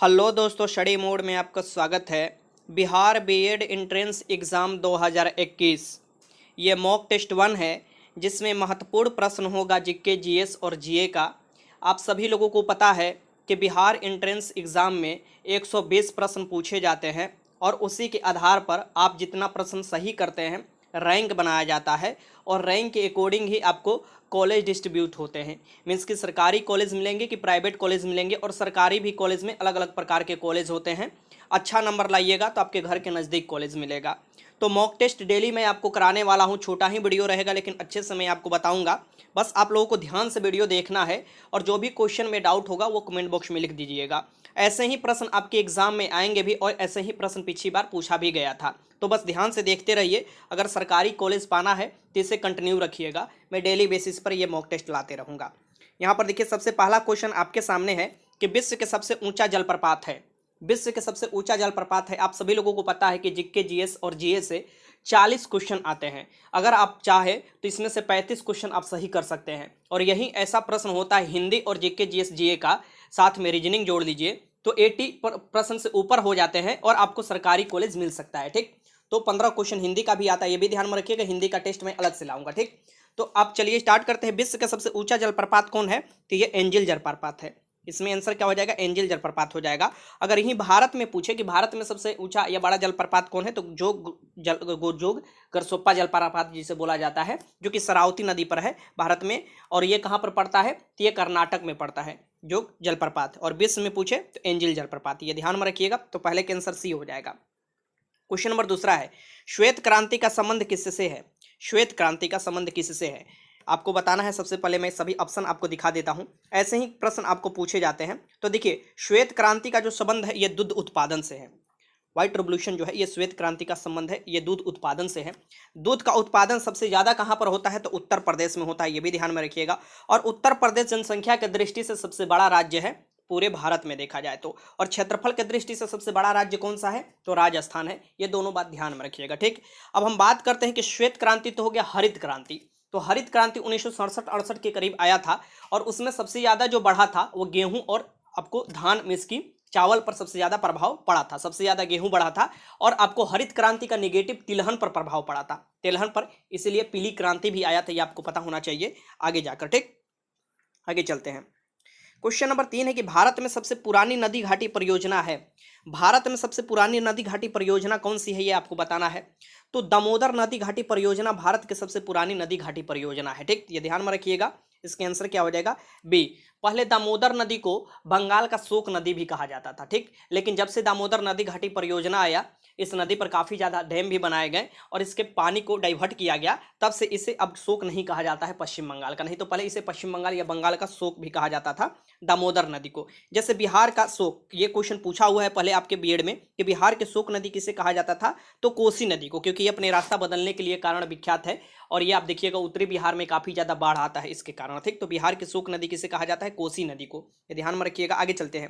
Hello दोस्तों, study mode में आपका स्वागत है। बिहार बीएड एंट्रेंस एग्ज़ाम 2021 ये मॉक टेस्ट 1 है, जिसमें महत्वपूर्ण प्रश्न होगा जीके, जीएस और जीए का। आप सभी लोगों को पता है कि बिहार एंट्रेंस एग्ज़ाम में 120 प्रश्न पूछे जाते हैं और उसी के आधार पर आप जितना प्रश्न सही करते हैं रैंक बनाया जाता है और रैंक के अकॉर्डिंग ही आपको कॉलेज डिस्ट्रीब्यूट होते हैं। मीन्स कि सरकारी कॉलेज मिलेंगे कि प्राइवेट कॉलेज मिलेंगे, और सरकारी भी कॉलेज में अलग अलग प्रकार के कॉलेज होते हैं। अच्छा नंबर लाइएगा तो आपके घर के नज़दीक कॉलेज मिलेगा। तो मॉक टेस्ट डेली मैं आपको कराने वाला हूँ। छोटा ही वीडियो रहेगा लेकिन अच्छे से मैं आपको बताऊँगा। बस आप लोगों को ध्यान से वीडियो देखना है और जो भी क्वेश्चन में डाउट होगा वो कमेंट बॉक्स में लिख दीजिएगा। ऐसे ही प्रश्न आपके एग्जाम में आएंगे भी और ऐसे ही प्रश्न पिछली बार पूछा भी गया था। तो बस ध्यान से देखते रहिए। अगर सरकारी कॉलेज पाना है तो इसे कंटिन्यू रखिएगा। मैं डेली बेसिस पर ये मॉक टेस्ट लाते रहूँगा। यहाँ पर देखिए, सबसे पहला क्वेश्चन आपके सामने है कि विश्व के सबसे ऊंचा जलप्रपात है। विश्व के सबसे ऊंचा जलप्रपात है। आप सभी लोगों को पता है कि जीके, जीएस और जीए से 40 क्वेश्चन आते हैं। अगर आप चाहे तो इसमें से 35 क्वेश्चन आप सही कर सकते हैं। और यही ऐसा प्रश्न होता है हिंदी और जीके, जीएस, जीए का, साथ में रीजनिंग जोड़ लीजिए तो 80 प्रश्न से ऊपर हो जाते हैं और आपको सरकारी कॉलेज मिल सकता है। ठीक, तो 15 क्वेश्चन हिंदी का भी आता है, ये भी ध्यान में रखिएगा। हिंदी का टेस्ट मैं अलग से लाऊंगा। ठीक, तो आप चलिए स्टार्ट करते हैं। विश्व का सबसे ऊंचा जलप्रपात कौन है? तो ये एंजिल जलप्रपात है। इसमें आंसर क्या हो जाएगा? एंजिल जलप्रपात हो जाएगा। अगर यही भारत में पूछे कि भारत में सबसे ऊंचा या बड़ा जलप्रपात कौन है, तो जोग गरसोप्पा जलप्रपात जिसे बोला जाता है, जो कि शरावती नदी पर है भारत में। और ये कहाँ पर पड़ता है? तो ये कर्नाटक में पड़ता है जोग जलप्रपात। और विश्व में पूछे तो एंजिल जलप्रपात, ये ध्यान में रखिएगा। तो पहले के आंसर सी हो जाएगा। क्वेश्चन नंबर दूसरा है, श्वेत क्रांति का संबंध किससे है? श्वेत क्रांति का संबंध किससे है आपको बताना है। सबसे पहले मैं सभी ऑप्शन आपको दिखा देता हूं, ऐसे ही प्रश्न आपको पूछे जाते हैं। तो देखिए, श्वेत क्रांति का जो संबंध है ये दूध उत्पादन से है। व्हाइट रेवोल्यूशन जो है ये श्वेत क्रांति का संबंध है, ये दूध उत्पादन से है। दूध का उत्पादन सबसे ज्यादा कहां पर होता है? तो उत्तर प्रदेश में होता है, ये भी ध्यान में रखिएगा। और उत्तर प्रदेश जनसंख्या की दृष्टि से सबसे बड़ा राज्य है पूरे भारत में देखा जाए तो। और क्षेत्रफल की दृष्टि से सबसे बड़ा राज्य कौन सा है? तो राजस्थान है। ये दोनों बात ध्यान में रखिएगा। ठीक, अब हम बात करते हैं कि श्वेत क्रांति तो हो गया हरित क्रांति। तो हरित क्रांति 1967-68 के करीब आया था और उसमें सबसे ज्यादा जो बढ़ा था वो गेहूं और आपको धान में इसकी चावल पर सबसे ज्यादा प्रभाव पड़ा था। सबसे ज्यादा गेहूं बढ़ा था। और आपको हरित क्रांति का निगेटिव तिलहन पर प्रभाव पड़ा था, तिलहन पर, इसीलिए पीली क्रांति भी आया था। ये आपको पता होना चाहिए आगे जाकर। ठीक, आगे चलते हैं। क्वेश्चन नंबर 3 है कि भारत में सबसे पुरानी नदी घाटी परियोजना है। भारत में सबसे पुरानी नदी घाटी परियोजना कौन सी है ये आपको बताना है। तो दामोदर नदी घाटी परियोजना भारत की सबसे पुरानी नदी घाटी परियोजना है। ठीक, ये ध्यान में रखिएगा। इसके आंसर क्या हो जाएगा? बी। पहले दामोदर नदी को बंगाल का शोक नदी भी कहा जाता था। ठीक, लेकिन जब से दामोदर नदी घाटी परियोजना आया, इस नदी पर काफी ज्यादा डैम भी बनाए गए और इसके पानी को डाइवर्ट किया गया, तब से इसे अब शोक नहीं कहा जाता है पश्चिम बंगाल का। नहीं तो पहले इसे पश्चिम बंगाल या बंगाल का शोक भी कहा जाता था दामोदर नदी को। जैसे बिहार का शोक, ये क्वेश्चन पूछा हुआ है पहले आपके बीएड में कि बिहार के शोक नदी किसे कहा जाता था? तो कोसी नदी को, क्योंकि ये अपने रास्ता बदलने के लिए कारण विख्यात है। और ये आप देखिएगा उत्तरी बिहार में काफी ज्यादा बाढ़ आता है इसके कारण। ठीक, तो बिहार के शोक नदी किसे कहा जाता है? कोसी नदी को, ये ध्यान में रखिएगा। आगे चलते हैं।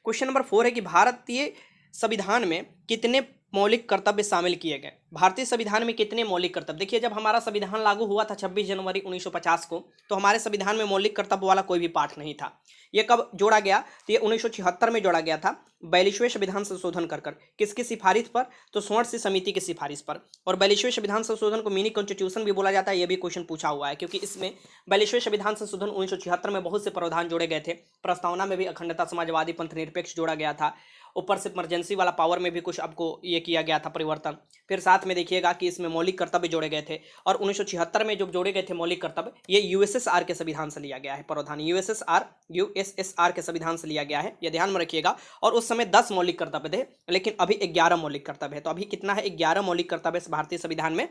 क्वेश्चन नंबर 4 है कि भारतीय संविधान में कितने मौलिक कर्तव्य शामिल किए गए? भारतीय संविधान में कितने मौलिक कर्तव्य? देखिए, जब हमारा संविधान लागू हुआ था 26 जनवरी 1950 को, तो हमारे संविधान में मौलिक कर्तव्य वाला कोई भी पाठ नहीं था। ये कब जोड़ा गया? तो ये 1976 में जोड़ा गया था 42वें संविधान संशोधन कर कर। किसकी सिफारिश पर? तो स्वर्ण सिंह समिति की सिफारिश पर। और 42वें संविधान संशोधन को मिनी कॉन्स्टिट्यूशन भी बोला जाता है, ये भी क्वेश्चन पूछा हुआ है, क्योंकि इसमें 42वें संविधान संशोधन 1976 में बहुत से प्रावधान जोड़े गए थे। प्रस्तावना में भी अखंडता, समाजवादी, पंथ निरपेक्ष जोड़ा गया था। ऊपर से इमरजेंसी वाला पावर में भी कुछ आपको ये किया गया था परिवर्तन। फिर साथ में देखिएगा कि इसमें मौलिक कर्तव्य जोड़े गए थे। और 1976 में जो जोड़े गए थे मौलिक कर्तव्य, ये यूएसएसआर के संविधान से लिया गया है। प्रावधान यूएसएसआर के संविधान से लिया गया है, ये ध्यान में रखिएगा। और उस समय 10 मौलिक कर्तव्य थे, लेकिन अभी 11 मौलिक कर्तव्य है। तो अभी कितना है? 11 मौलिक कर्तव्य भारतीय संविधान में,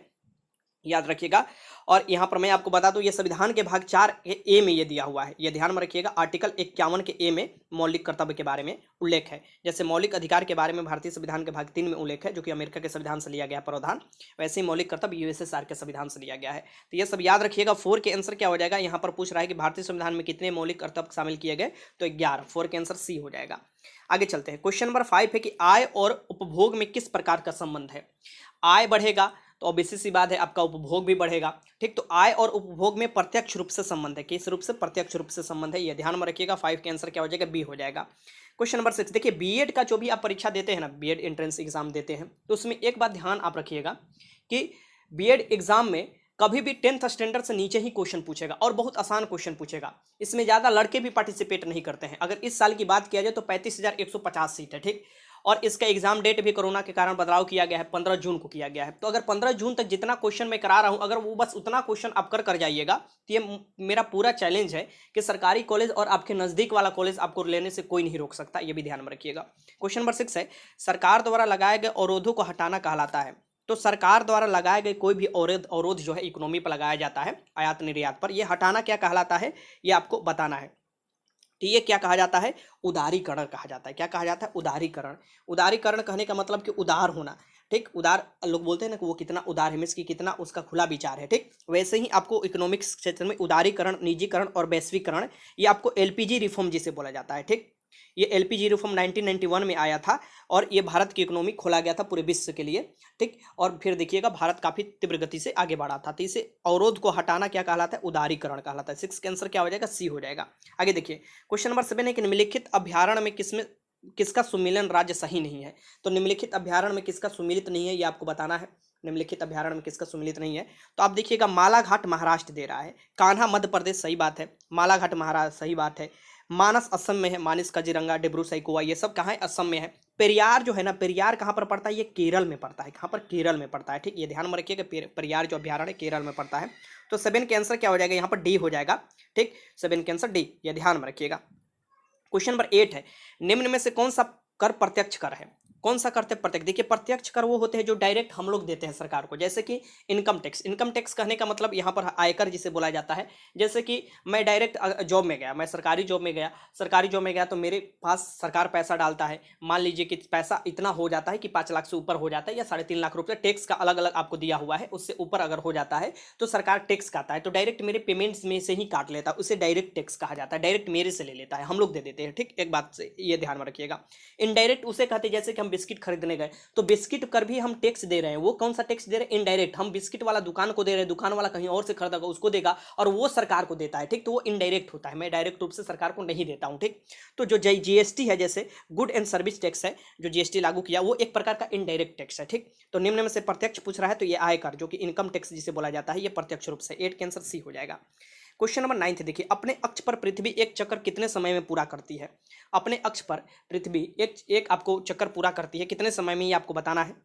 याद रखिएगा। और यहां पर मैं आपको बता दूं, ये संविधान के भाग 4 के ए में ये दिया हुआ है, ये ध्यान में रखिएगा। आर्टिकल 51 के ए में मौलिक कर्तव्य के बारे में उल्लेख है। जैसे मौलिक अधिकार के बारे में भारतीय संविधान के भाग 3 में उल्लेख है, जो कि अमेरिका के संविधान से लिया गया प्रावधान, वैसे ही मौलिक कर्तव्य यूएसएसआर के संविधान से लिया गया है। तो ये सब याद रखिएगा। 4 के आंसर क्या हो जाएगा? यहाँ पर पूछ रहा है कि भारतीय संविधान में कितने मौलिक कर्तव्य शामिल किए गए, तो 11। 4 के आंसर सी हो जाएगा। आगे चलते हैं। क्वेश्चन नंबर 5 है कि आय और उपभोग में किस प्रकार का संबंध है? आय बढ़ेगा तो ऑब्वियस सी बात है आपका उपभोग भी बढ़ेगा। ठीक, तो आय और उपभोग में प्रत्यक्ष रूप से संबंध है, किस रूप से? प्रत्यक्ष रूप से संबंध है, ये ध्यान में रखिएगा। 5 के आंसर क्या हो जाएगा? बी हो जाएगा। क्वेश्चन नंबर 6 देखिए, बीएड का जो भी आप परीक्षा देते हैं ना, बीएड एंट्रेंस एग्जाम देते हैं, तो उसमें एक बात ध्यान आप रखिएगा कि बीएड एग्जाम में कभी भी 10th स्टैंडर्ड से नीचे ही क्वेश्चन पूछेगा और बहुत आसान क्वेश्चन पूछेगा। इसमें ज़्यादा लड़के भी पार्टिसिपेट नहीं करते हैं। अगर इस साल की बात किया जाए तो 35,150 सीट है। ठीक, और इसका एग्जाम डेट भी कोरोना के कारण बदलाव किया गया है, 15 जून को किया गया है। तो अगर 15 जून तक जितना क्वेश्चन मैं करा रहा हूं, अगर वो बस उतना क्वेश्चन आप कर जाइएगा, तो ये मेरा पूरा चैलेंज है कि सरकारी कॉलेज और आपके नज़दीक वाला कॉलेज आपको लेने से कोई नहीं रोक सकता, ये भी ध्यान में रखिएगा। क्वेश्चन नंबर 6 है, सरकार द्वारा लगाए गए अवरोधों को हटाना कहलाता है। तो सरकार द्वारा लगाए गए कोई भी अवरोध जो है इकोनॉमी पर लगाया जाता है, आयात निर्यात पर, यह हटाना क्या कहलाता है, ये आपको बताना है। तो ये क्या कहा जाता है? उदारीकरण कहा जाता है। क्या कहा जाता है? उदारीकरण। उदारीकरण कहने का मतलब कि उदार होना। ठीक, उदार लोग बोलते हैं ना कि वो कितना उदार है, मीन्स कि कितना उसका खुला विचार है। ठीक, वैसे ही आपको इकोनॉमिक्स क्षेत्र में उदारीकरण, निजीकरण और वैश्वीकरण, ये आपको एलपीजी रिफॉर्म जिसे बोला जाता है। ठीक, ये एलपीजी रिफॉर्म 1991 में आया था और ये भारत की इकोनॉमी खोला गया था पूरे विश्व के लिए। ठीक, और फिर देखिएगा भारत काफी तीव्र गति से आगे बढ़ा था। तो इसे अवरोध को हटाना क्या कहलाता है? उदारीकरण कहलाता है। 6 का आंसर क्या हो जाएगा? सी हो जाएगा। आगे देखिए, क्वेश्चन नंबर 7 है कि निम्नलिखित अभ्यारण्य में किसका सुमेलन राज्य सही नहीं है? तो निम्नलिखित अभ्यारण्य में किसका सुमेलित नहीं है, ये आपको बताना है। निम्नलिखित अभ्यारण्य में किसका सुमेलित नहीं है? तो आप देखिएगा, मालाघाट महाराष्ट्र दे रहा है, कान्हा मध्य प्रदेश, सही बात है। मालाघाट महाराष्ट्र, सही बात है। मानस असम में है, मानस काजीरंगा, डिब्रू सैखोवा, ये सब कहाँ है? असम में है। पेरियार जो है ना, पेरियार कहाँ पर पड़ता है? ये केरल में पड़ता है। कहाँ पर? केरल में पड़ता है। ठीक, ये ध्यान में रखिएगा, पेरियार जो अभ्यारण्य केरल में पड़ता है। तो 7 के आंसर क्या हो जाएगा? यहाँ पर डी हो जाएगा। ठीक, 7 के आंसर डी, ये ध्यान में रखिएगा। क्वेश्चन नंबर 8 है, निम्न में से कौन सा कर प्रत्यक्ष कर है? कौन सा करते प्रत्यक्ष? देखिए, प्रत्यक्ष कर वो होते हैं जो डायरेक्ट हम लोग देते हैं सरकार को, जैसे कि इनकम टैक्स। इनकम टैक्स कहने का मतलब यहाँ पर आयकर जिसे बोला जाता है। जैसे कि मैं डायरेक्ट जॉब में गया, मैं सरकारी जॉब में गया, तो मेरे पास सरकार पैसा डालता है। मान लीजिए कि पैसा इतना हो जाता है कि 5 लाख से ऊपर हो जाता है या 3.5 लाख रुपये टैक्स का अलग अलग आपको दिया हुआ है, उससे ऊपर अगर हो जाता है तो सरकार टैक्स काटता है। तो डायरेक्ट मेरे पेमेंट्स में से ही काट लेता है, उसे डायरेक्ट टैक्स कहा जाता है। डायरेक्ट मेरे से ले लेता है, हम लोग दे देते हैं। ठीक, एक बात से ये ध्यान में रखिएगा। इनडायरेक्ट उसे कहते हैं, जैसे कि हम बिस्किट खरीदने गए तो बिस्किट कर भी हम टैक्स दे रहे हैं। वो कौन सा टैक्स दे रहे हैं? इनडायरेक्ट। हम बिस्किट वाला दुकान को दे रहे हैं, दुकान वाला कहीं और से खरीदेगा उसको देगा और वो सरकार को देता है। ठीक, तो वो इनडायरेक्ट होता है, मैं डायरेक्ट रूप से सरकार को नहीं देता हूं। ठीक, तो जो जीएसटी है, जैसे गुड एंड सर्विस टैक्स है, जो जीएसटी लागू किया, वो एक प्रकार का इनडायरेक्ट टैक्स है। ठीक, तो निम्न में से प्रत्यक्ष पूछ रहा है तो ये आयकर, जो कि इनकम टैक्स जिसे बोला जाता है, ये प्रत्यक्ष रूप से। 8 के आंसर सी हो जाएगा। क्वेश्चन नंबर 9 देखिए, अपने अक्ष पर पृथ्वी एक चक्कर कितने समय में पूरा करती है? अपने अक्ष पर पृथ्वी एक आपको चक्कर पूरा करती है, कितने समय में, ये आपको बताना है।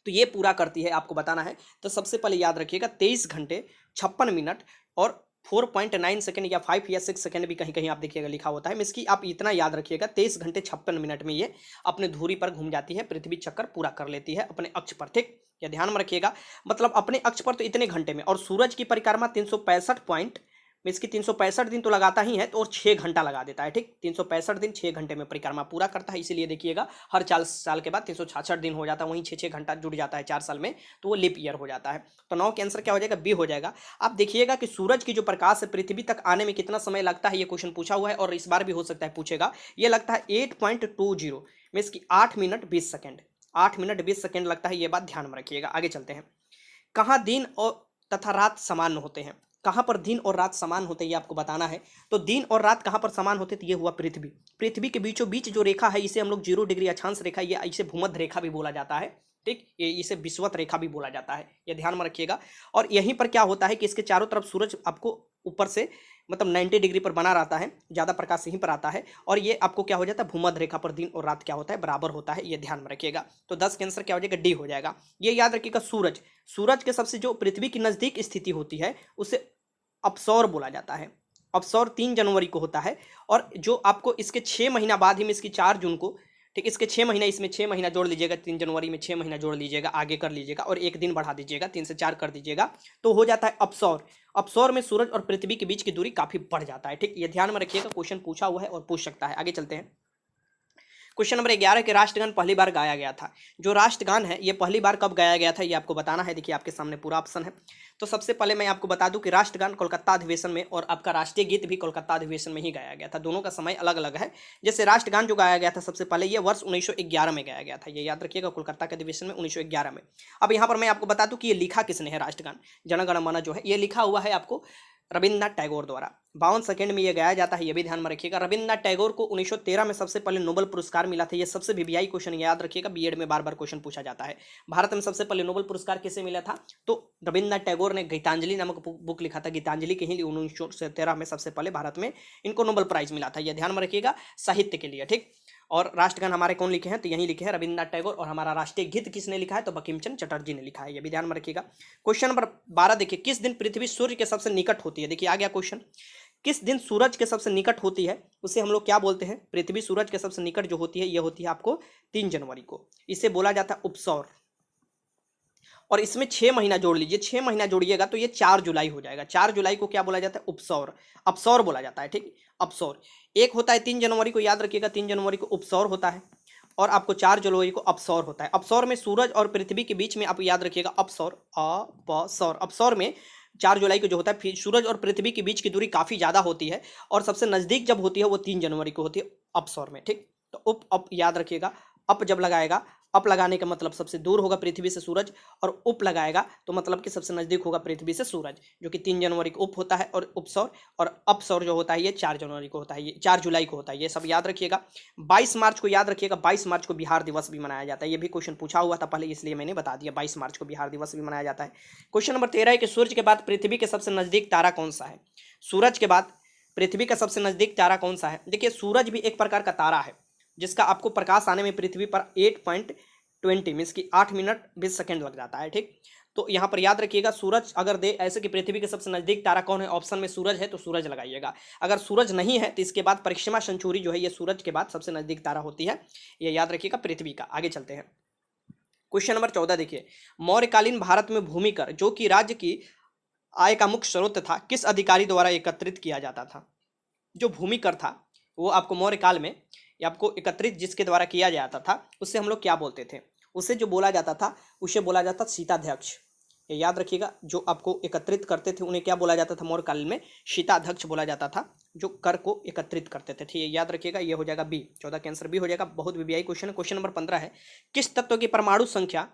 तो ये पूरा करती है, आपको बताना है। तो सबसे पहले याद रखिएगा, 23 घंटे 56 मिनट और 4.9 सेकंड या 5 या 6 सेकंड भी कहीं कहीं आप देखिएगा लिखा होता है। इसकी आप इतना याद रखिएगा, 23 घंटे 56 मिनट में ये अपने धुरी पर घूम जाती है, पृथ्वी चक्कर पूरा कर लेती है अपने अक्ष पर। ठीक, या ध्यान में रखिएगा, मतलब अपने अक्ष पर तो इतने घंटे में। और सूरज की परिक्रमा 365 दिन तो लगाता ही है, तो और 6 घंटा लगा देता है। ठीक, 365 दिन 6 घंटे में परिक्रमा पूरा करता है। इसीलिए देखिएगा, हर 4 साल के बाद 366 दिन हो जाता है, वहीं 6 घंटा जुड़ जाता है 4 साल में, तो वो लीप ईयर हो जाता है। तो 9 के आंसर क्या हो जाएगा? बी हो जाएगा। आप देखिएगा कि सूरज की जो प्रकाश है पृथ्वी तक आने में कितना समय लगता है, ये क्वेश्चन पूछा हुआ है और इस बार भी हो सकता है पूछेगा। ये लगता है 8.20 में, इसकी 8 मिनट 20 सेकेंड, 8 मिनट 20 सेकेंड लगता है। ये बात ध्यान में रखिएगा। आगे चलते हैं। कहाँ दिन और तथा रात समान होते हैं? कहाँ पर दिन और रात समान होते हैं, ये आपको बताना है। तो दिन और रात कहाँ पर समान होते हैं? तो ये हुआ पृथ्वी। पृथ्वी के बीचों बीच जो रेखा है, इसे हम लोग 0 डिग्री अक्षांश रेखा, ये इसे भूमध्य रेखा भी बोला जाता है। ठीक, ये इसे विषुवत रेखा भी बोला जाता है, ये ध्यान में रखिएगा। और यहीं पर क्या होता है कि इसके चारों तरफ सूरज आपको ऊपर से मतलब 90 डिग्री पर बना रहता है, ज़्यादा प्रकाश यहीं पर आता है और ये आपको क्या हो जाता है? भूमध्य रेखा पर दिन और रात क्या होता है? बराबर होता है, ये ध्यान में रखिएगा। तो 10 के आंसर क्या हो जाएगा? डी हो जाएगा। ये याद रखिएगा, सूरज के सबसे जो पृथ्वी की नज़दीक स्थिति होती है उसे अपसौर बोला जाता है। अपसौर 3 जनवरी को होता है और जो आपको इसके 6 महीना बाद ही में, इसकी 4 जून को, ठीक, इसके 6 महीना, इसमें 6 महीना जोड़ लीजिएगा, 3 जनवरी में 6 महीना जोड़ लीजिएगा, आगे कर लीजिएगा और एक दिन बढ़ा दीजिएगा, 3 से 4 कर दीजिएगा, तो हो जाता है अपसौर। अपसौर में सूरज और पृथ्वी के बीच की दूरी काफी बढ़ जाता है। ठीक, ये ध्यान में रखिएगा, क्वेश्चन पूछा हुआ है और पूछ सकता है। आगे चलते हैं। क्वेश्चन नंबर 11 कि राष्ट्रगान पहली बार गाया गया था। जो राष्ट्रगान है ये पहली बार कब गाया गया था ये आपको बताना है। देखिए आपके सामने पूरा ऑप्शन है। तो सबसे पहले मैं आपको बता दूं कि राष्ट्रगान कोलकाता अधिवेशन में और आपका राष्ट्रीय गीत भी कोलकाता अधिवेशन में ही गाया गया था। दोनों का समय अलग अलग है। जैसे राष्ट्रगान जो गाया गया था सबसे पहले ये वर्ष 1911 में गाया गया था। ये याद रखिएगा, कोलकाता के अधिवेशन में 1911 में। अब यहाँ पर मैं आपको बता दूं कि ये लिखा किसने है राष्ट्रगान, जन गण मन जो है ये लिखा हुआ है आपको रविन्द्रनाथ टैगोर द्वारा। 52 सेकंड में ये गाया जाता है, ये भी ध्यान में रखिएगा। रविन्द्रनाथ टैगोर को 1913 में सबसे पहले नोबेल पुरस्कार मिला था। ये सबसे वीवीआई क्वेश्चन याद रखिएगा, बीएड में बार बार क्वेश्चन पूछा जाता है। भारत में सबसे पहले नोबेल पुरस्कार किसे मिला था? तो रविन्द्रनाथ टैगोर ने गीतांजलि नामक बुक लिखा था। गीतांजलि के ही 1913 में सबसे पहले भारत में इनको नोबेल प्राइज मिला था। यह ध्यान में रखिएगा साहित्य के लिए, ठीक। और राष्ट्रगान हमारे कौन लिखे हैं? तो यही लिखे हैं रविन्द्रनाथ टैगोर। और हमारा राष्ट्रीय गीत किसने लिखा है? तो बंकिम चंद्र चटर्जी ने लिखा है। ये भी ध्यान में रखिएगा। क्वेश्चन नंबर 12 देखिए, किस दिन पृथ्वी सूर्य के सबसे निकट होती है? देखिए आ गया क्वेश्चन, किस दिन सूरज के सबसे निकट होती है उसे हम लोग क्या बोलते हैं? पृथ्वी सूरज के सबसे निकट जो होती है ये होती है आपको 3 जनवरी को। इसे बोला जाता है उपसौर। और इसमें 6 महीना जोड़ लीजिए, 6 महीना जोड़िएगा तो ये 4 जुलाई हो जाएगा। 4 जुलाई को क्या बोला जाता है? उपसौर। अपसौर बोला जाता है, ठीक। अपसौर एक होता है 3 जनवरी को, याद रखिएगा 3 जनवरी को उपसौर होता है। और आपको 4 जुलाई को अपसौर होता है। अपसौर में सूरज और पृथ्वी के बीच में आप याद रखिएगा अपसौर, अपसौर। अपसौर में 4 जुलाई को जो होता है, फिर सूरज और पृथ्वी के बीच की दूरी काफ़ी ज़्यादा होती है और सबसे नज़दीक जब होती है वो 3 जनवरी को होती है अपसौर में, ठीक। तो अप याद रखिएगा, अप जब लगाएगा, अप लगाने का मतलब सबसे दूर होगा पृथ्वी से सूरज, और उप लगाएगा तो मतलब कि सबसे नज़दीक होगा पृथ्वी से सूरज, जो कि 3 जनवरी को उप होता है और उपसौर। और अपसौर जो होता है ये 4 जनवरी को होता है, ये 4 जुलाई को होता है। ये सब याद रखिएगा। 22 मार्च को याद रखिएगा, 22 मार्च को बिहार दिवस भी मनाया जाता है। ये भी क्वेश्चन पूछा हुआ था पहले, इसलिए मैंने बता दिया। 22 मार्च को बिहार दिवस भी मनाया जाता है। क्वेश्चन नंबर 13 है कि सूर्य के बाद पृथ्वी के सबसे नज़दीक तारा कौन सा है? सूरज के बाद पृथ्वी का सबसे नज़दीक तारा कौन सा है? देखिए सूरज भी एक प्रकार का तारा है जिसका आपको प्रकाश आने में पृथ्वी पर 8.20 मीन्स की 8 मिनट 20 सेकेंड लग जाता है, ठीक। तो यहाँ पर याद रखिएगा, सूरज अगर दे ऐसे कि पृथ्वी के सबसे नज़दीक तारा कौन है, ऑप्शन में सूरज है तो सूरज लगाइएगा। अगर सूरज नहीं है तो इसके बाद परिक्रमा सेंचुरी जो है ये सूरज के बाद सबसे नज़दीक तारा होती है। ये याद रखिएगा पृथ्वी का। आगे चलते हैं। क्वेश्चन नंबर 14 देखिए, मौर्यकालीन भारत में भूमि कर जो कि राज्य की आय का मुख्य स्रोत था किस अधिकारी द्वारा एकत्रित किया जाता था? जो भूमि कर था वो आपको मौर्य काल में आपको एकत्रित जिसके द्वारा किया जाता था उससे हम लोग क्या बोलते थे? उसे जो बोला जाता था उसे बोला जाता शीताध्यक्ष। ये याद रखिएगा, जो आपको एकत्रित करते थे उन्हें क्या बोला जाता था मौर्य काल में? शीताध्यक्ष बोला जाता था, जो कर को एकत्रित करते थे, ठीक है। याद रखिएगा, ये हो जाएगा बी। 14 का आंसर बी हो जाएगा। बहुत वीवीआई क्वेश्चन है। क्वेश्चन नंबर 15 है, किस तत्व की परमाणु संख्या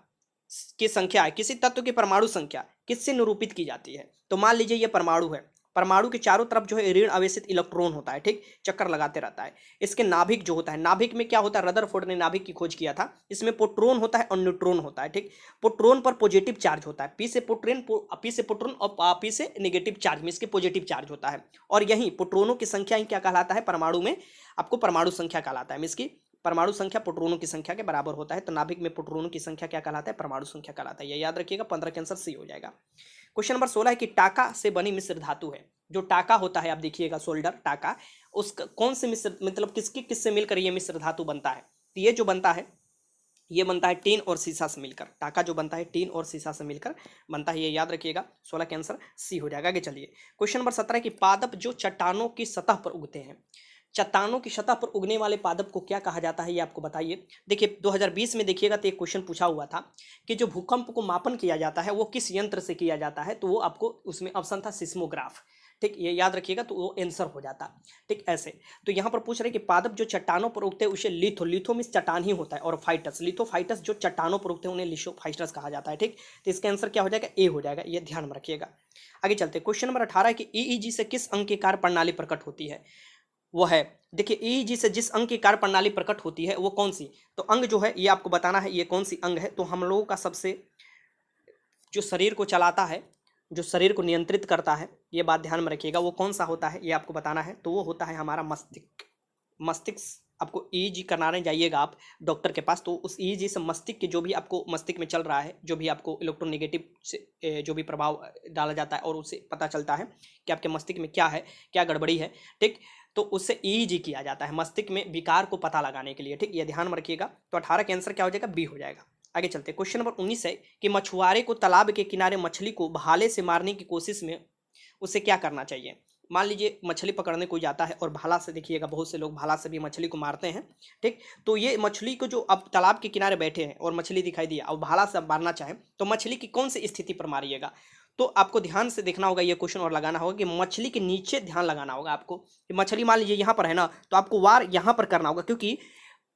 की संख्या है, किसी तत्व की परमाणु संख्या किससे निरूपित की जाती है? तो मान लीजिए ये परमाणु है, परमाणु के चारों तरफ जो है ऋण आवेशित इलेक्ट्रॉन होता है, ठीक, चक्कर लगाते रहता है। इसके नाभिक जो होता है, नाभिक में क्या होता है? रदरफोर्ड ने नाभिक की खोज किया था। इसमें प्रोटॉन होता है और न्यूट्रॉन होता है, ठीक। प्रोटॉन पर पॉजिटिव चार्ज होता है, पी से प्रोटॉन और पी से नेगेटिव चार्ज में इसके पॉजिटिव चार्ज होता है। और यही प्रोटॉनों की संख्या ही क्या कहलाता है? परमाणु में आपको परमाणु संख्या कहलाता है। इसकी परमाणु संख्या प्रोटॉनों की संख्या के बराबर होता है। तो नाभिक में प्रोटॉनों की संख्या क्या कहलाता है? परमाणु संख्या कहलाता है। ये याद रखिएगा। 15 के आंसर सी हो जाएगा। क्वेश्चन नंबर 16 है कि टाका से बनी मिश्र धातु है। जो टाका होता है आप देखिएगा, सोल्डर टाका, उसका कौन से मिश्र मतलब किससे मिलकर ये मिश्र धातु बनता है? तो ये जो बनता है ये बनता है टीन और सीसा से मिलकर। टाका जो बनता है टीन और सीसा से मिलकर बनता है। ये याद रखिएगा। 16 के आंसर सी हो जाएगा। आगे चलिए। क्वेश्चन नंबर 17 की पादप जो चट्टानों की सतह पर उगते हैं, चट्टानों की सतह पर उगने वाले पादप को क्या कहा जाता है? ये आपको बताइए। देखिए 2020 में देखिएगा तो एक क्वेश्चन पूछा हुआ था कि जो भूकंप को मापन किया जाता है वो किस यंत्र से किया जाता है? तो वो आपको उसमें ऑप्शन था सिस्मोग्राफ, ठीक। ये याद रखिएगा तो वो आंसर हो जाता, ठीक। ऐसे तो यहाँ पर पूछ रहे कि पादप जो चट्टानों पर उगते हैं उसे लिथो में चट्टान ही होता है, और फाइटस लिथोफाइटस जो चट्टानों पर उगते हैं उन्हें लिथोफाइटस कहा जाता है, ठीक। तो इसका आंसर क्या हो जाएगा? ए हो जाएगा। ये ध्यान में रखिएगा। आगे चलते। क्वेश्चन नंबर 18 की ईईजी से किस अंक की कार्य प्रणाली प्रकट होती है? वो है, देखिए ईईजी से जिस अंग की कार्य प्रणाली प्रकट होती है वो कौन सी? तो अंग जो है ये आपको बताना है ये कौन सी अंग है। तो हम लोगों का सबसे जो शरीर को चलाता है, जो शरीर को नियंत्रित करता है, ये बात ध्यान में रखिएगा, वो कौन सा होता है ये आपको बताना है। तो वो होता है हमारा मस्तिष्क। मस्तिष्क आपको ईईजी कराने जाइएगा आप डॉक्टर के पास, तो उस ईईजी से मस्तिष्क की जो भी आपको मस्तिष्क में चल रहा है, जो भी आपको इलेक्ट्रोनेगेटिव से जो भी प्रभाव डाला जाता है और उससे पता चलता है कि आपके मस्तिष्क में क्या है, क्या गड़बड़ी है, ठीक। तो उससे ईईजी किया जाता है मस्तिष्क में विकार को पता लगाने के लिए, ठीक। ये ध्यान में रखिएगा। तो 18 का आंसर क्या हो जाएगा? बी हो जाएगा। आगे चलते। क्वेश्चन नंबर 19 है कि मछुआरे को तालाब के किनारे मछली को भाले से मारने की कोशिश में उसे क्या करना चाहिए? मान लीजिए मछली पकड़ने कोई जाता है और भाला से, देखिएगा बहुत से लोग भाला से भी मछली को मारते हैं, ठीक। तो ये मछली को जो अब तालाब के किनारे बैठे हैं और मछली दिखाई दिया और भाला से मारना चाहें तो मछली की कौन सी स्थिति पर मारिएगा? तो आपको ध्यान से देखना होगा ये क्वेश्चन और लगाना होगा कि मछली के नीचे ध्यान लगाना होगा आपको कि मछली मान लीजिए यहाँ पर है ना, तो आपको वार यहाँ पर करना होगा, क्योंकि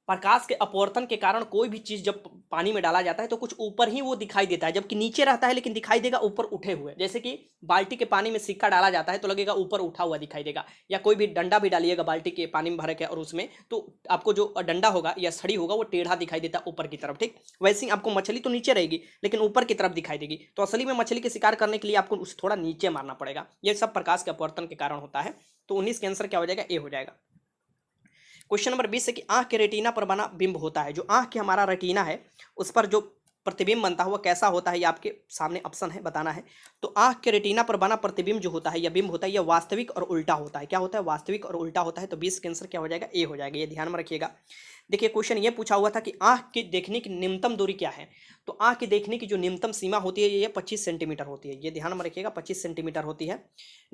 प्रकाश के अपवर्तन के कारण कोई भी चीज जब पानी में डाला जाता है तो कुछ ऊपर ही वो दिखाई देता है, जबकि नीचे रहता है लेकिन दिखाई देगा ऊपर उठे हुए। जैसे कि बाल्टी के पानी में सिक्का डाला जाता है तो लगेगा ऊपर उठा हुआ दिखाई देगा, या कोई भी डंडा भी डालिएगा बाल्टी के पानी में भर के और उसमें, तो आपको जो डंडा होगा या छड़ी होगा वो टेढ़ा दिखाई देता है ऊपर की तरफ, ठीक। वैसे ही आपको मछली तो नीचे रहेगी लेकिन ऊपर की तरफ दिखाई देगी, तो असली में मछली के शिकार करने के लिए आपको उसे थोड़ा नीचे मारना पड़ेगा। ये सब प्रकाश के अपवर्तन के कारण होता है। तो 19 के आंसर क्या हो जाएगा? ए हो जाएगा। क्वेश्चन नंबर 20 है कि आंख के रेटिना पर बना बिंब होता है, जो आंख के हमारा रेटिना है उस पर जो प्रतिबिंब बनता है वो कैसा होता है, ये आपके सामने ऑप्शन है, बताना है। तो आंख के रेटिना पर बना प्रतिबिंब जो होता है या बिंब होता है, यह वास्तविक और उल्टा होता है। क्या होता है? वास्तविक और उल्टा होता है। तो 20 के आंसर क्या हो जाएगा? ए हो जाएगा। ये ध्यान में रखिएगा। देखिए क्वेश्चन ये पूछा हुआ था कि आंख की देखने की न्यूनतम दूरी क्या है। तो आंख की देखने की जो न्यूनतम सीमा होती है ये 25 सेंटीमीटर होती है। ये ध्यान में रखिएगा, 25 सेंटीमीटर होती है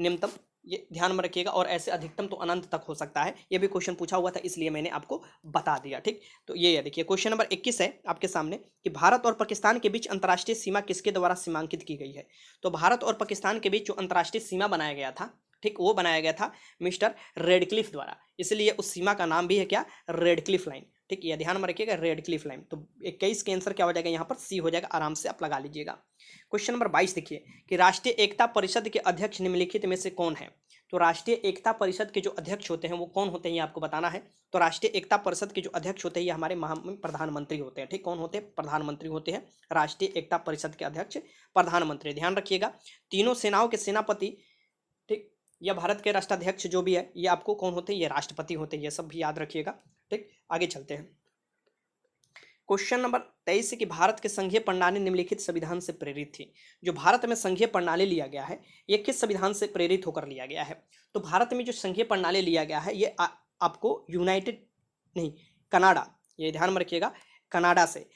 न्यूनतम, ये ध्यान में रखिएगा। और ऐसे अधिकतम तो अनंत तक हो सकता है। ये भी क्वेश्चन पूछा हुआ था इसलिए मैंने आपको बता दिया, ठीक। तो ये देखिए क्वेश्चन नंबर 21 है आपके सामने कि भारत और पाकिस्तान के बीच अंतर्राष्ट्रीय सीमा किसके द्वारा सीमांकित की गई है। तो भारत और पाकिस्तान के बीच जो अंतर्राष्ट्रीय सीमा बनाया गया था, ठीक, वो बनाया गया था मिस्टर रेडक्लिफ द्वारा, इसलिए उस सीमा का नाम भी है क्या? रेडक्लिफ लाइन, ठीक। ये ध्यान में रखिएगा, रेडक्लिफ लाइन। तो 21 के आंसर क्या हो जाएगा? यहाँ पर सी हो जाएगा। आराम से आप लगा लीजिएगा। क्वेश्चन नंबर 22 देखिए कि राष्ट्रीय एकता परिषद के अध्यक्ष निम्नलिखित में से कौन है। तो राष्ट्रीय एकता परिषद के जो अध्यक्ष होते हैं वो कौन होते हैं, ये आपको बताना है। तो राष्ट्रीय एकता परिषद के जो अध्यक्ष होते हैं ये हमारे प्रधानमंत्री होते हैं, ठीक। कौन होते हैं? प्रधानमंत्री होते हैं। राष्ट्रीय एकता परिषद के अध्यक्ष प्रधानमंत्री। ध्यान रखिएगा, तीनों सेनाओं के सेनापति, ठीक, या भारत के राष्ट्राध्यक्ष जो भी है ये आपको कौन होते हैं? ये राष्ट्रपति होते हैं। ये सब भी याद रखिएगा, ठीक। आगे चलते हैं। क्वेश्चन नंबर 23 है कि भारत के संघीय प्रणाली निम्नलिखित संविधान से प्रेरित थी। जो भारत में संघीय प्रणाली लिया गया है ये किस संविधान से प्रेरित होकर लिया गया है। तो भारत में जो संघीय प्रणाली लिया गया है ये आपको यूनाइटेड नहीं, कनाडा, ये ध्यान में रखिएगा, कनाडा से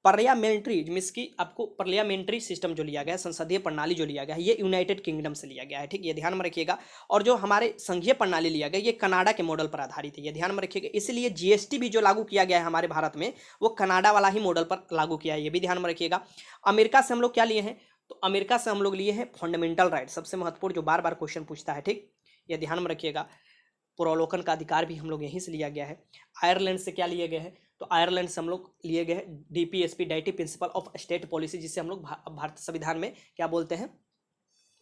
पार्लियामेंट्री, जिसकी आपको पार्लियामेंट्री सिस्टम जो लिया गया है, संसदीय प्रणाली जो लिया गया है, ये यूनाइटेड किंगडम से लिया गया है, ठीक। ये ध्यान में रखिएगा। और जो हमारे संघीय प्रणाली लिया गया ये कनाडा के मॉडल पर आधारित है। ये ध्यान में रखिएगा। इसलिए जीएसटी भी जो लागू किया गया है हमारे भारत में वो कनाडा वाला ही मॉडल पर लागू किया है। ये भी ध्यान में रखिएगा। अमेरिका से हम लोग क्या लिए हैं? तो अमेरिका से हम लोग लिए हैं फंडामेंटल राइट, सबसे महत्वपूर्ण जो बार बार क्वेश्चन पूछता है, ठीक। ये ध्यान में रखिएगा। पुरावलोकन का अधिकार भी हम लोग यहीं से लिया गया है। आयरलैंड से क्या लिए गए हैं? तो आयरलैंड से हम लोग लिए गए हैं DPSP, directive principle of state policy, जिसे हम लोग भारत संविधान में क्या बोलते हैं।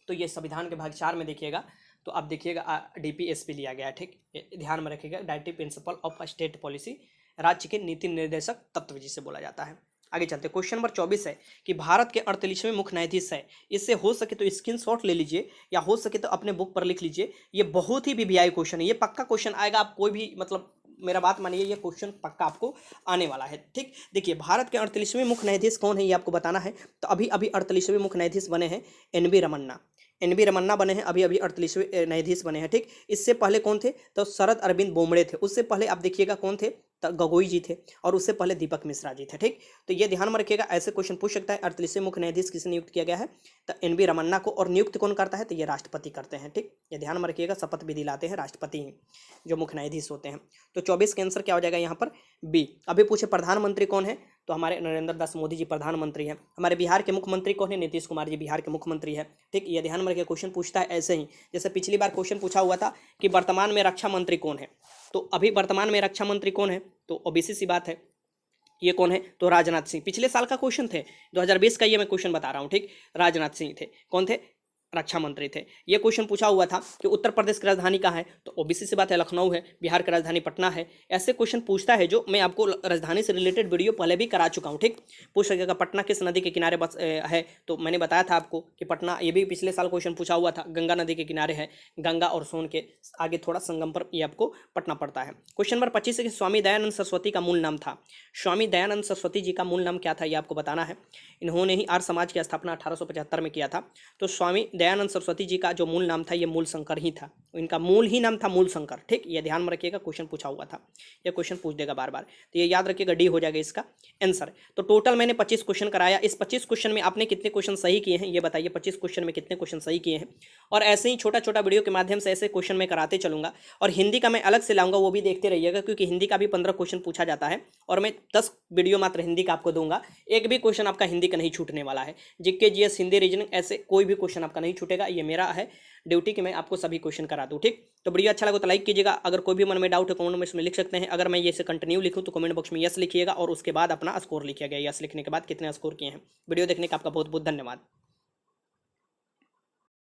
तो ये संविधान के भाग 4 में देखिएगा, तो आप देखिएगा डीपीएसपी लिया गया है, ठीक। ध्यान में रखिएगा, directive principle of state policy, राज्य के नीति निर्देशक तत्व जिसे बोला जाता है। आगे चलते हैं। क्वेश्चन नंबर 24 है कि भारत के 48वें मुख्य न्यायाधीश है। इससे हो सके तो स्क्रीनशॉट ले लीजिए या हो सके तो अपने बुक पर लिख लीजिए। ये बहुत ही वीवीआई क्वेश्चन है, ये पक्का क्वेश्चन आएगा। आप कोई भी मतलब मेरा बात मानिए, ये क्वेश्चन पक्का आपको आने वाला है, ठीक। देखिए भारत के 48वें मुख्य न्यायाधीश कौन है ये आपको बताना है। तो अभी 48वें मुख्य न्यायाधीश बने हैं एनवी रमन्ना। एनवी रमन्ना बने हैं, अभी 48वें न्यायाधीश बने हैं, ठीक। इससे पहले कौन थे? तो शरद अरविंद बोबड़े थे। उससे पहले आप देखिएगा कौन थे? तो गगोई जी थे। और उससे पहले दीपक मिश्रा जी थे, ठीक। तो ये ध्यान में रखिएगा, ऐसे क्वेश्चन पूछ सकता है। 48वें मुख्य न्यायाधीश किसे नियुक्त किया गया है? तो एनवी रमन्ना को। और नियुक्त कौन करता है? तो ये राष्ट्रपति करते हैं, ठीक। ये ध्यान में रखिएगा, शपथ भी दिलाते हैं राष्ट्रपति ही जो मुख्य न्यायाधीश होते हैं। तो 24 का आंसर क्या हो जाएगा यहाँ पर? बी। अभी पूछे प्रधानमंत्री कौन है? तो हमारे नरेंद्र दास मोदी जी प्रधानमंत्री हैं। हमारे बिहार के मुख्यमंत्री कौन है? नीतीश कुमार जी बिहार के मुख्यमंत्री है, ठीक। ये ध्यान में रखिए, क्वेश्चन पूछता है ऐसे ही जैसे पिछली बार क्वेश्चन पूछा हुआ था कि वर्तमान में रक्षा मंत्री कौन है। तो अभी वर्तमान में रक्षा मंत्री कौन है? तो ओबीसी सी बात है, ये कौन है? तो राजनाथ सिंह। पिछले साल का क्वेश्चन थे, 2020 का ये मैं क्वेश्चन बता रहा हूँ, ठीक। राजनाथ सिंह थे। कौन थे? रक्षा मंत्री थे। ये क्वेश्चन पूछा हुआ था कि उत्तर प्रदेश की राजधानी कहाँ है? तो ओबीसी से बात है, लखनऊ है। बिहार की राजधानी पटना है। ऐसे क्वेश्चन पूछता है जो मैं आपको राजधानी से रिलेटेड वीडियो पहले भी करा चुका हूँ, ठीक। पूछ सकेगा पटना किस नदी के किनारे बस है। तो मैंने बताया था आपको कि पटना, ये भी पिछले साल क्वेश्चन पूछा हुआ था, गंगा नदी के किनारे है। गंगा और सोन के आगे थोड़ा संगम पर ये आपको पटना पड़ता है। क्वेश्चन नंबर 25 है कि स्वामी दयानंद सरस्वती का मूल नाम था। स्वामी दयानंद सरस्वती जी का मूल नाम क्या था ये आपको बताना है। इन्होंने ही आर्य समाज की स्थापना 1875 में किया था। तो स्वामी दयानंद सरस्वती जी का जो मूल नाम था ये मूलशंकर ही था, इनका मूल ही नाम था मूलशंकर। ठीक, ये ध्यान में रखिएगा, क्वेश्चन पूछा हुआ था, ये क्वेश्चन पूछ देगा बार बार, तो ये याद रखिएगा, डी हो जाएगा इसका आंसर। तो टोटल मैंने 25 क्वेश्चन कराया। इस 25 क्वेश्चन में आपने कितने क्वेश्चन सही किए हैं ये बताइए, 25 क्वेश्चन में कितने क्वेश्चन सही किए हैं। और ऐसे ही छोटा छोटा वीडियो के माध्यम से ऐसे क्वेश्चन मैं कराते चलूंगा। और हिंदी का मैं अलग से लाऊंगा, वो भी देखते रहिएगा, क्योंकि हिंदी का भी 15 क्वेश्चन पूछा जाता है और मैं 10 वीडियो मात्र हिंदी का आपको दूंगा। एक भी क्वेश्चन आपका हिंदी का नहीं छूटने वाला है। जीके, जीएस, हिंदी, रीजनिंग, ऐसे कोई भी क्वेश्चन आपका नहीं छूटेगा। ये मेरा है ड्यूटी कि मैं आपको सभी क्वेश्चन करा दूं। ठीक, तो वीडियो अच्छा लगा तो लाइक कीजिएगा। अगर कोई भी मन में डाउट है कमेंट में इसमें लिख सकते हैं। अगर मैं ये से कंटिन्यू लिखूं तो कमेंट बॉक्स में यस लिखिएगा और उसके बाद अपना स्कोर लिखिएगा, यस लिखने के बाद कितने स्कोर किए हैं। वीडियो देखने का आपका बहुत बहुत धन्यवाद।